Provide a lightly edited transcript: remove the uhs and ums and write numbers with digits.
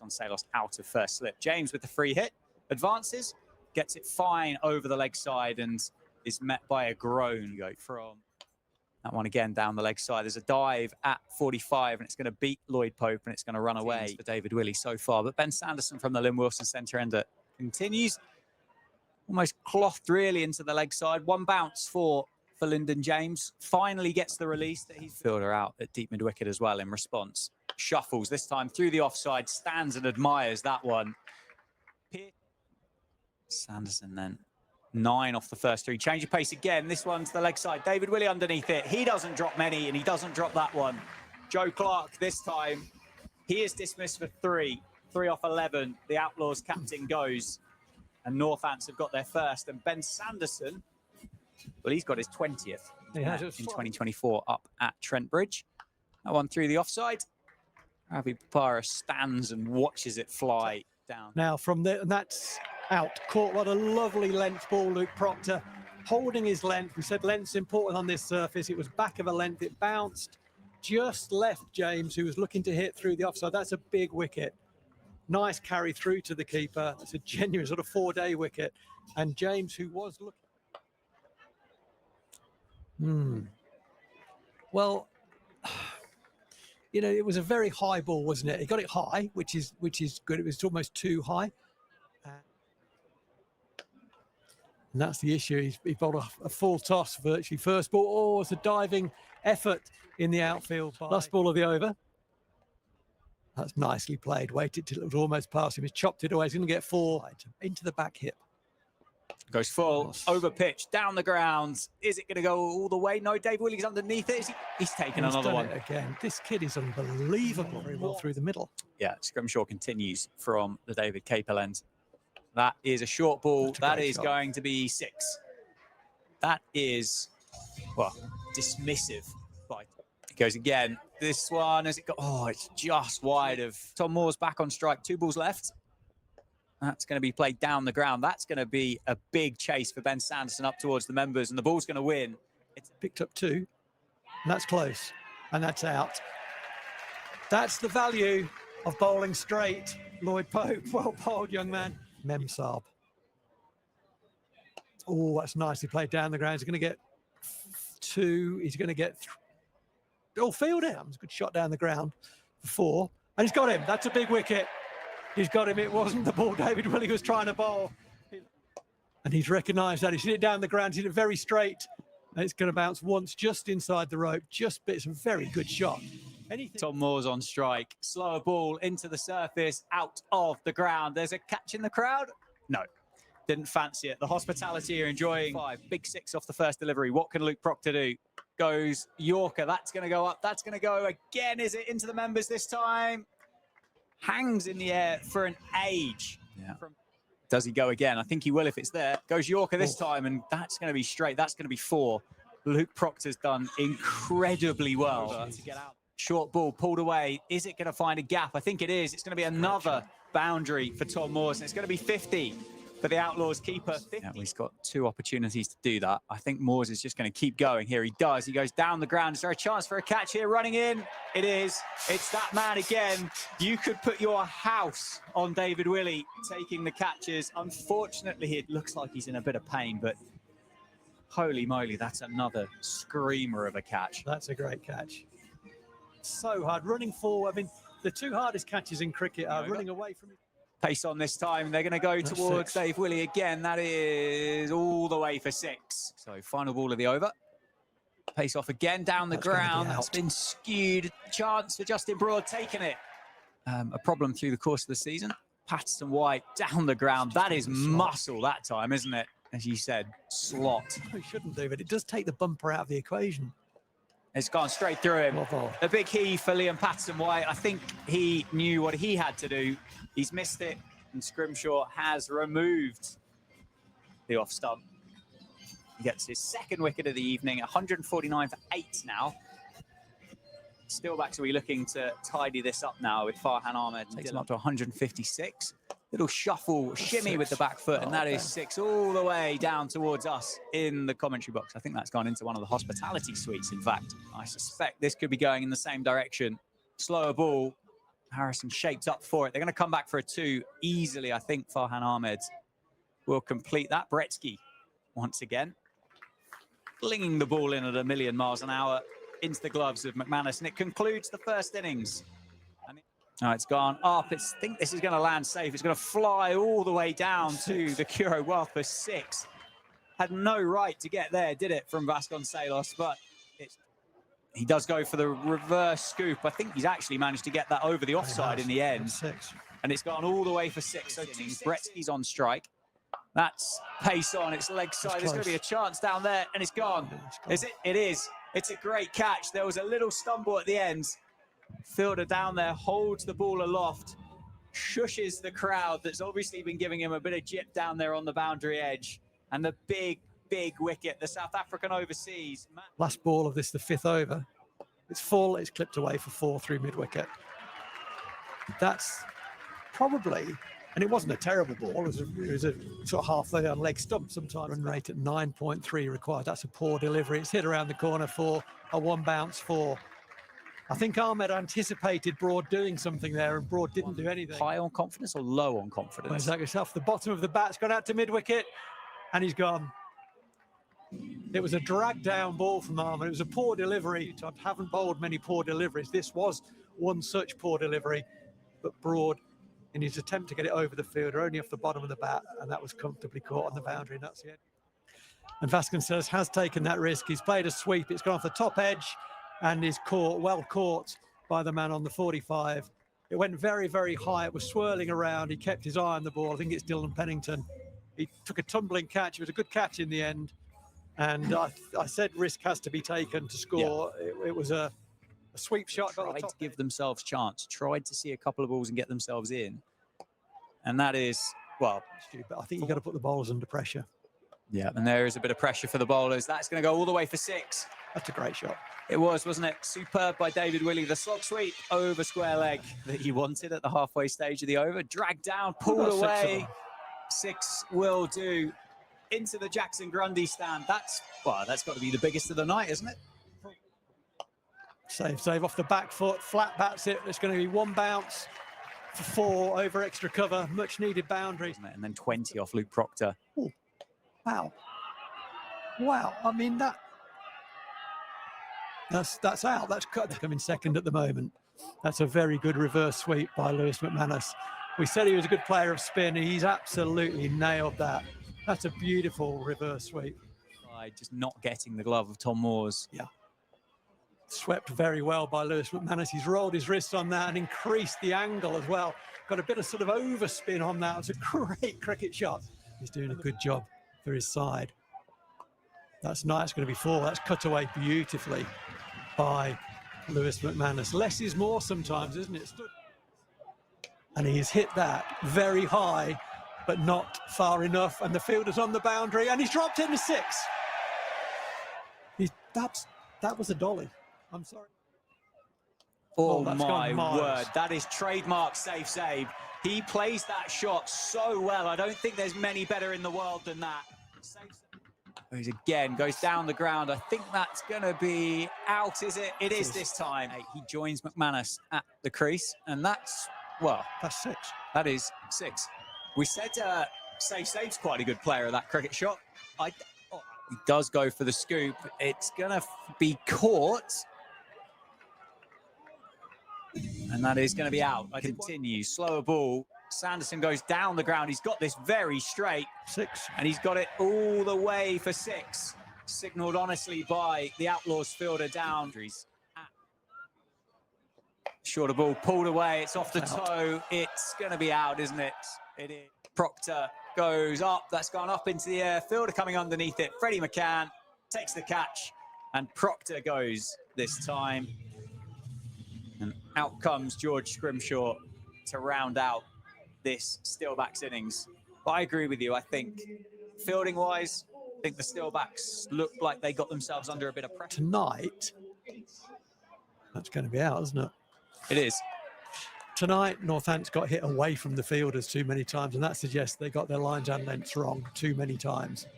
Salos out of first slip. James with the free hit, advances, gets it fine over the leg side and is met by a groan. Go from that one again down the leg side. There's a dive at 45 and it's going to beat Lloyd Pope and it's going to run away for David Willey so far. But Ben Sanderson from the Lynn Wilson centre ender continues. Almost clothed really into the leg side. One bounce for Lyndon James. Finally gets the release that he's fielder out at deep mid wicket as well in response. Shuffles this time through the offside, stands and admires that one. Sanderson then 9 off the first 3. Change of pace again. This one's the leg side. David Willey underneath it. He doesn't drop many and he doesn't drop that one. Joe Clark this time. He is dismissed for 3. 3 off 11. The Outlaws captain goes. And Northants have got their first. And Ben Sanderson, well, he's got his 20th in 2024 up at Trent Bridge. That one through the offside. Ravi Papara stands and watches it fly down. Now from there, and that's out. Caught what a lovely length ball, Luke Proctor, holding his length. We said length's important on this surface. It was back of a length. It bounced, just left James, who was looking to hit through the offside. That's a big wicket. Nice carry through to the keeper. It's a genuine sort of 4-day wicket. And James, who was looking... Well, you know, it was a very high ball, wasn't it? He got it high, which is good. It was almost too high. And that's the issue. He bowled a full toss, virtually first ball. Oh, it's a diving effort in the outfield. Last ball of the over. That's nicely played. Waited till it was almost past him. He's chopped it away. He's going to get 4 into the back hip. Goes full, over pitch, down the ground. Is it going to go all the way? No, Dave Willey's underneath it. He's taken another one. Again, this kid is unbelievable. Very well through the middle. Yeah, Scrimshaw continues from the David Capel end. That is a short ball. That is going to be 6. That is, well, dismissive. It goes again. This one, has it got, oh, it's just wide of Tom Moore's back on strike. 2 balls left. That's going to be played down the ground. That's going to be a big chase for Ben Sanderson up towards the members, and the ball's going to win. It's picked up 2, and that's close, and that's out. That's the value of bowling straight. Lloyd Pope, well bowled, young man. Memsab. Oh, that's nicely played down the ground. He's going to get 2. He's going to get 3. Oh, field it. It's a good shot down the ground for 4. And he's got him. That's a big wicket. He's got him. It wasn't the ball David Willey was trying to bowl. And he's recognised that. He's hit it down the ground. He's hit it very straight. And it's going to bounce once just inside the rope. Just bits of a very good shot. Tom Moore's on strike. Slower ball into the surface, out of the ground. There's a catch in the crowd. No, didn't fancy it. The hospitality are enjoying 5. Big 6 off the first delivery. What can Luke Proctor do? Goes Yorker. That's going to go up. That's going to go again. Is it into the members this time? Hangs in the air for an age. Yeah. Does he go again? I think he will if it's there. Goes Yorker this time, and that's going to be straight. That's going to be 4. Luke Proctor's done incredibly well to get out. Short ball pulled away. Is it going to find a gap? I think it is. It's going to be another boundary for Tom Moores, and it's going to be 50 for the Outlaws keeper. Yeah, he's got 2 opportunities to do that. I think Moores is just going to keep going here. He does. He goes down the ground. Is there a chance for a catch here? Running in. It is. It's that man again. You could put your house on David Willey taking the catches. Unfortunately, it looks like he's in a bit of pain, but holy moly, that's another screamer of a catch. That's a great catch. So hard. Running forward. I mean, the 2 hardest catches in cricket are running away from it. Pace on this time. They're going to go towards 6. Dave Willey again. That is all the way for 6. So final ball of the over. Pace off again down the ground. That's been skewed. Chance for Justin Broad taking it. A problem through the course of the season. Patterson White down the ground. That is muscle that time, isn't it? As you said, slot. He shouldn't do, but it does take the bumper out of the equation. It's gone straight through him. A big heave for Liam Patterson White. I think he knew what he had to do. He's missed it, and Scrimshaw has removed the off stump. He gets his 2nd wicket of the evening, 149 for 8 now. Steelbacks will be looking to tidy this up now with Farhan Ahmed. Takes him up to 156. Little shuffle, shimmy with the back foot, and that is 6 all the way down towards us in the commentary box. I think that's gone into one of the hospitality suites, in fact. I suspect this could be going in the same direction. Slower ball. Harrison shaped up for it. They're going to come back for a 2 easily. I think Farhan Ahmed will complete that. Bretsky once again flinging the ball in at 1,000,000 miles an hour into the gloves of McManus, and it concludes the first innings. Oh, it's gone up. I think this is going to land safe. It's going to fly all the way down to the Curo Wealth for 6. Had no right to get there, did it, from Vasconcelos, but he does go for the reverse scoop. I think he's actually managed to get that over the offside in the end. 6. And it's gone all the way for 6. So Bretsky's on strike. That's pace on, it's leg side. There's going to be a chance down there, and it's gone. Is it? It is. It's a great catch. There was a little stumble at the end. Fielder down there holds the ball aloft, shushes the crowd that's obviously been giving him a bit of jip down there on the boundary edge. And the big wicket, the South African overseas. Last ball of this, the 5th over. It's full, it's clipped away for 4 through mid-wicket. That's probably, and it wasn't a terrible ball, it was a sort of halfway on leg stump sometimes. Run rate at 9.3 required. That's a poor delivery. It's hit around the corner for a 1 bounce 4. I think Ahmed anticipated Broad doing something there, and Broad didn't do anything. High on confidence or low on confidence? Well, exactly yourself. The bottom of the bat's gone out to mid-wicket, and he's gone. It was a drag down ball from Ahmed. It was a poor delivery. I haven't bowled many poor deliveries. This was one such poor delivery, but Broad, in his attempt to get it over the fielder, only off the bottom of the bat, and that was comfortably caught on the boundary, and that's it. And Vasconcelos has taken that risk. He's played a sweep. It's gone off the top edge and is caught, well caught by the man on the 45. It went very, very high. It was swirling around. He kept his eye on the ball. I think it's Dylan Pennington. He took a tumbling catch. It was a good catch in the end. And I said risk has to be taken to score. Yeah. It was a sweep shot. Tried to give themselves chance. Tried to see a couple of balls and get themselves in. And that is, well, stupid. I think you've got to put the bowlers under pressure. Yeah, and there is a bit of pressure for the bowlers. That's going to go all the way for 6. That's a great shot. It was, wasn't it? Superb by David Willey. The slog sweep over square leg that he wanted at the halfway stage of the over. Dragged down, pulled away. 6 will do. Into the Jackson Grundy stand. That's got to be the biggest of the night, isn't it? Save off the back foot. Flat bats it. It's going to be 1 bounce for 4 over extra cover. Much needed boundary. And then 20 off Luke Proctor. Ooh. Wow. Wow. I mean, that's out. That's cut. They're coming second at the moment. That's a very good reverse sweep by Lewis McManus. We said he was a good player of spin. He's absolutely nailed that. That's a beautiful reverse sweep. Just not getting the glove of Tom Moore's. Yeah. Swept very well by Lewis McManus. He's rolled his wrist on that and increased the angle as well. Got a bit of sort of overspin on that. It's a great cricket shot. He's doing a good job for his side. That's nice. It's going to be 4. That's cut away beautifully by Lewis McManus. Less is more sometimes, isn't it? And he's hit that very high, but not far enough. And the fielder's on the boundary, and he's dropped into 6. That was a dolly. I'm sorry. Oh my word, that is trademark safe save. He plays that shot so well. I don't think there's many better in the world than that. He's again goes down the ground. I think that's going to be out, is it? It is this time. He joins McManus at the crease, and that's 6. That is 6. We said Save's quite a good player of that cricket shot. He does go for the scoop. It's going to be caught. And that is going to be out. Continue. Slower ball. Sanderson goes down the ground. He's got this very straight. 6. And he's got it all the way for 6. Signalled honestly by the Outlaws fielder down. Shorter ball pulled away. It's off the toe. It's going to be out, isn't it? It is. Proctor goes up. That's gone up into the air. Fielder coming underneath it. Freddie McCann takes the catch. And Proctor goes this time. And out comes George Scrimshaw to round out this Steelbacks innings. But I agree with you. I think fielding-wise, I think the Steelbacks looked like they got themselves under a bit of pressure. Tonight, that's going to be out, isn't it? It is. Tonight, Northants got hit away from the fielders too many times, and that suggests they got their lines and lengths wrong too many times.